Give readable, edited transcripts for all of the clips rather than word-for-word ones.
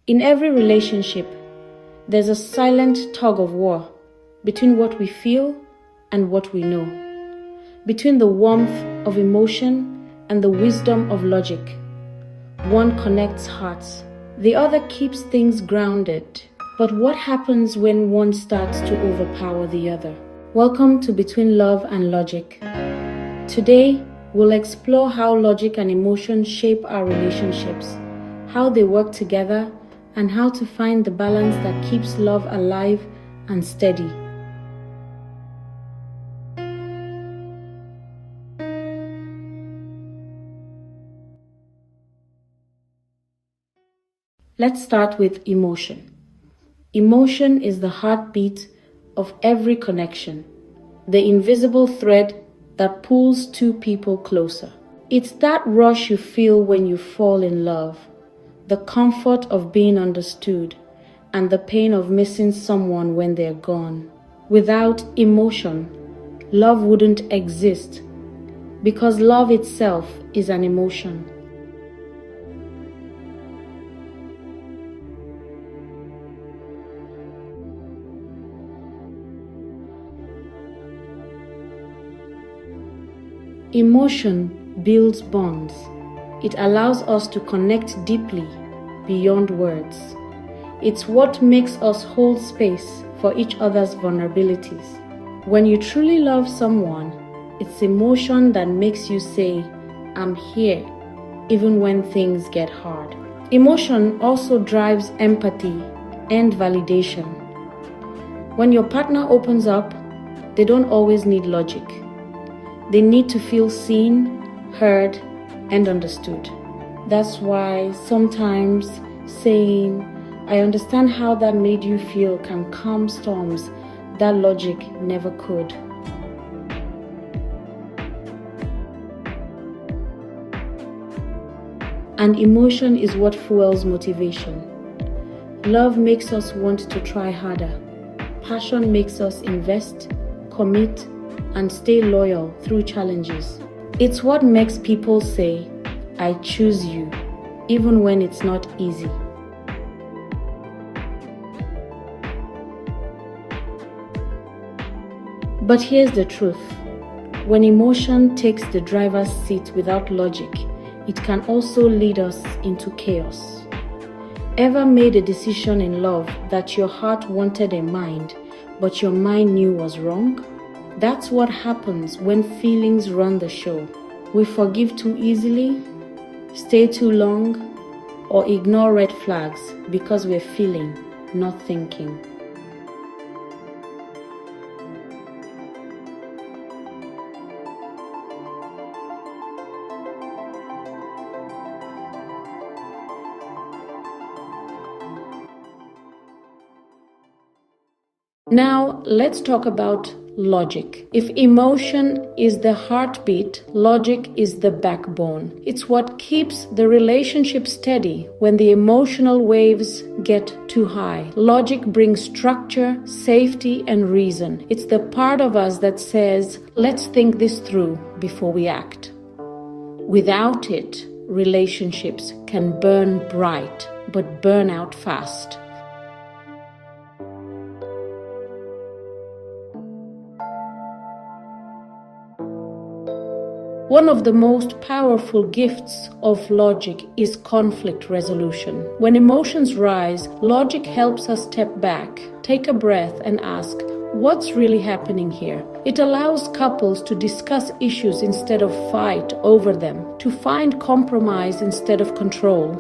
In every relationship, there's a silent tug of war between what we feel and what we know, between the warmth of emotion and the wisdom of logic. One connects hearts, the other keeps things grounded. But what happens when one starts to overpower the other? Welcome to Between Love and Logic. Today, we'll explore how logic and emotion shape our relationships, how they work together, and how to find the balance that keeps love alive and steady. Let's start with emotion. Emotion is the heartbeat of every connection, the invisible thread that pulls two people closer. It's that rush you feel when you fall in love, the comfort of being understood, and the pain of missing someone when they're gone. Without emotion, love wouldn't exist, because love itself is an emotion. Emotion builds bonds. It allows us to connect deeply beyond words. It's what makes us hold space for each other's vulnerabilities. When you truly love someone, it's emotion that makes you say, "I'm here," even when things get hard. Emotion also drives empathy and validation. When your partner opens up, they don't always need logic. They need to feel seen, heard, and understood. That's why sometimes saying, "I understand how that made you feel," can calm storms that logic never could. And emotion is what fuels motivation. Love makes us want to try harder. Passion makes us invest, commit, and stay loyal through challenges. It's what makes people say, "I choose you," even when it's not easy. But here's the truth. When emotion takes the driver's seat without logic, it can also lead us into chaos. Ever made a decision in love that your heart wanted in mind, but your mind knew was wrong? That's what happens when feelings run the show. We forgive too easily, stay too long, or ignore red flags because we're feeling, not thinking. Now, let's talk about logic. If emotion is the heartbeat, logic is the backbone. It's what keeps the relationship steady when the emotional waves get too high. Logic brings structure, safety, and reason. It's the part of us that says, "Let's think this through before we act." Without it, relationships can burn bright but burn out fast. One of the most powerful gifts of logic is conflict resolution. When emotions rise, logic helps us step back, take a breath, and ask, "What's really happening here?" It allows couples to discuss issues instead of fight over them, to find compromise instead of control.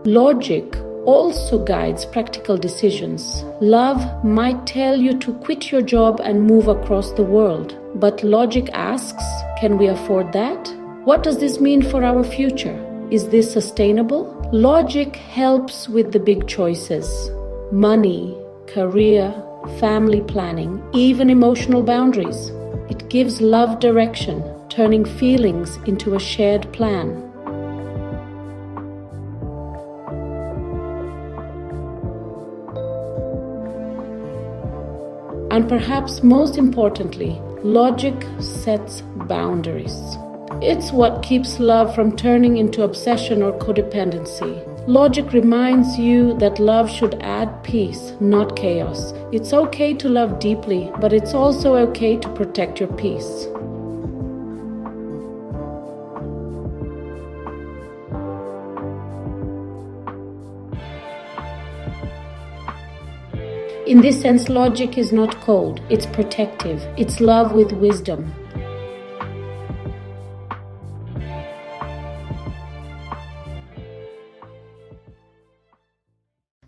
Logic also guides practical decisions. Love might tell you to quit your job and move across the world, but logic asks, "Can we afford that? What does this mean for our future? Is this sustainable?" Logic helps with the big choices: money, career, family planning, even emotional boundaries. It gives love direction, turning feelings into a shared plan. And perhaps most importantly, logic sets boundaries. It's what keeps love from turning into obsession or codependency. Logic reminds you that love should add peace, not chaos. It's okay to love deeply, but it's also okay to protect your peace. In this sense, logic is not cold, it's protective. It's love with wisdom.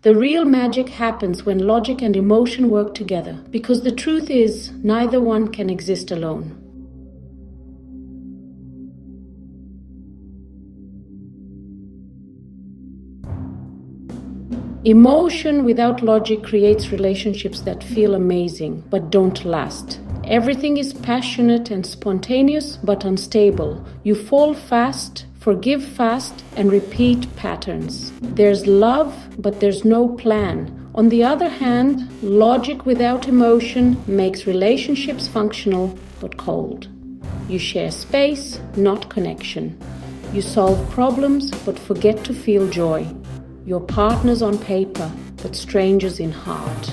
The real magic happens when logic and emotion work together, because the truth is, neither one can exist alone. Emotion without logic creates relationships that feel amazing, but don't last. Everything is passionate and spontaneous, but unstable. You fall fast, forgive fast, and repeat patterns. There's love, but there's no plan. On the other hand, logic without emotion makes relationships functional, but cold. You share space, not connection. You solve problems, but forget to feel joy. You're partners on paper, but strangers in heart.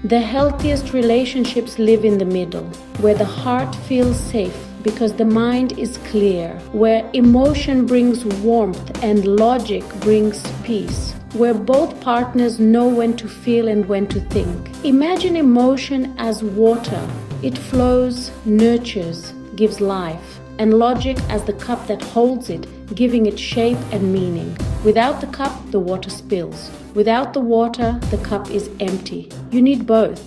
The healthiest relationships live in the middle, where the heart feels safe because the mind is clear, where emotion brings warmth and logic brings peace, where both partners know when to feel and when to think. Imagine emotion as water. It flows, nurtures, gives life, and logic as the cup that holds it, giving it shape and meaning. Without the cup, the water spills. Without the water, the cup is empty. You need both.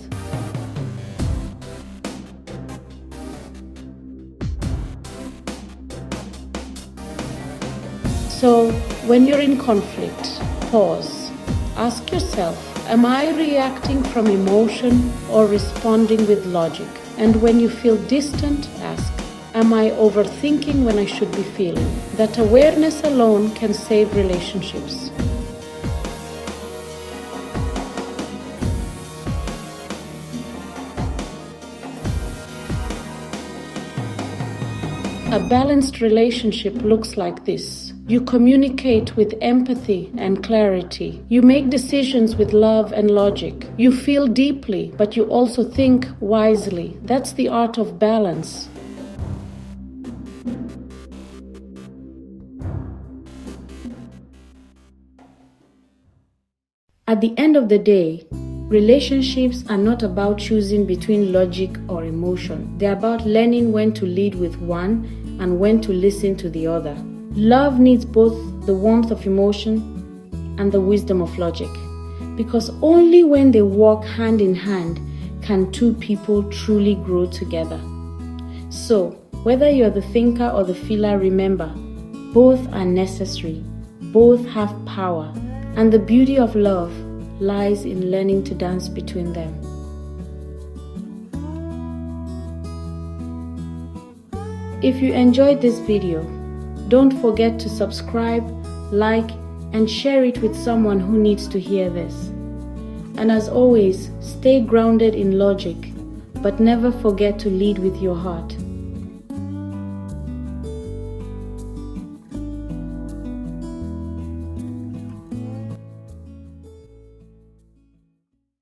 So, when you're in conflict, pause. Ask yourself, am I reacting from emotion or responding with logic? And when you feel distant, ask, am I overthinking when I should be feeling? That awareness alone can save relationships. A balanced relationship looks like this. You communicate with empathy and clarity. You make decisions with love and logic. You feel deeply, but you also think wisely. That's the art of balance. At the end of the day, relationships are not about choosing between logic or emotion. They're about learning when to lead with one and when to listen to the other. Love needs both the warmth of emotion and the wisdom of logic, because only when they walk hand in hand can two people truly grow together. So, whether you're the thinker or the feeler, remember, both are necessary, both have power, and the beauty of love lies in learning to dance between them. If you enjoyed this video, don't forget to subscribe, like, and share it with someone who needs to hear this. And as always, stay grounded in logic, but never forget to lead with your heart.